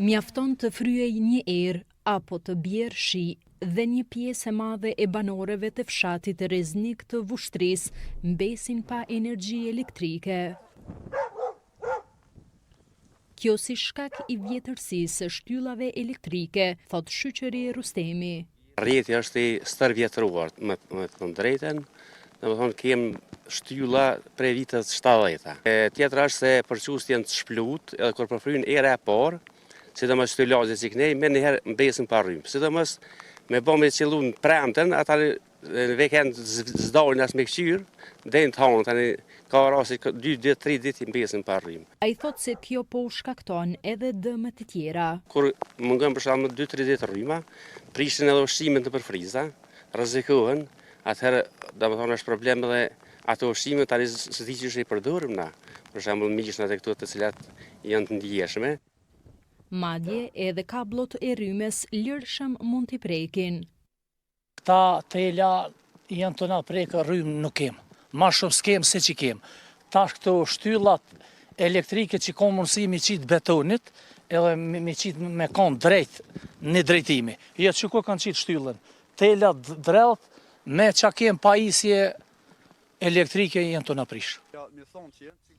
Mjafton të fryej një erë apo të bjerë shi dhe një pjesë e madhe e banorëve të fshatit rreznik të Vushtrisë mbesin pa energji elektrike. Kjo si shkak i vjetërsisë së shtyllave elektrike, thot Shoqëri Rustemi. Rrjeti është i stërvjetruar, me të drejtën, domethënë kemë shtylla prej vitit 70. Tjetra është se përqust janë të shplut, edhe kur përfryn era e parë, sidomos shtylazet që kënej, me njëherë mbesin pa rrymë. Sidomos me bë me qellu në premten, ata në vekend zdojnë as me këqyr, dhe në të hanë, tani ka rasti 2-3 ditë i mbesin pa rrymë. Ai thot se kjo po shkakton edhe dëme të tjera. Kur mungon për shembull 2-3 ditë rryma, prishin edhe ushqimet nëpër friza, rrezikohen, atëherë domethënë është problem edhe ato ushqime tani s'di që i përdorim na. Për shembull miqshna të këtu të cilat janë të ndjeshme. Madje edhe kabllot e rrymes lirshëm mund t'i prekin. Këta tela janë të na prekë rrymë nuk kem. Ma shumë s'kem se që kem. Tash këto shtyllat elektrike që ka mundësi me qitë betonit, edhe me qitë me kanë drejt në drejtimi. Jo që ku kanë qitë shtyllën. Tela drejt me që kem pajisje elektrike janë të na prish.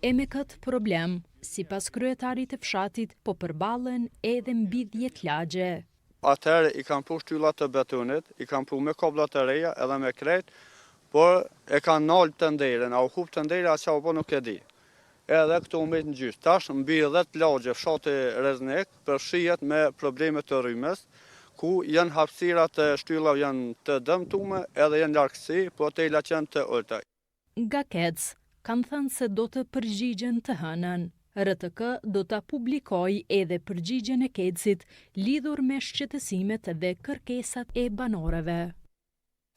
E me këtë problem, sipas kryetarit të fshatit, po përballen edhe mbidhjet lagje. Atëherë i kanë pu shtyllat të betonit, i kanë pu me kabla të reja edhe me krejt, por e kanë nalë të nderën, a u hup të nderën, a qa u po nuk e di. Edhe këtu u mbet në gjysë. Tash mbi 10 lagje fshati Rreznik përfshihet me probleme të rrymes, ku janë hapësirat e shtyllave janë të dëmtume edhe janë largësi, po tela që janë të ulta. Nga KEC kanë thënë se do të përgjigjen të hënën. RTK do ta publikojë edhe përgjigjen e KEC-it lidhur me shqetësimet dhe kërkesat e banorëve.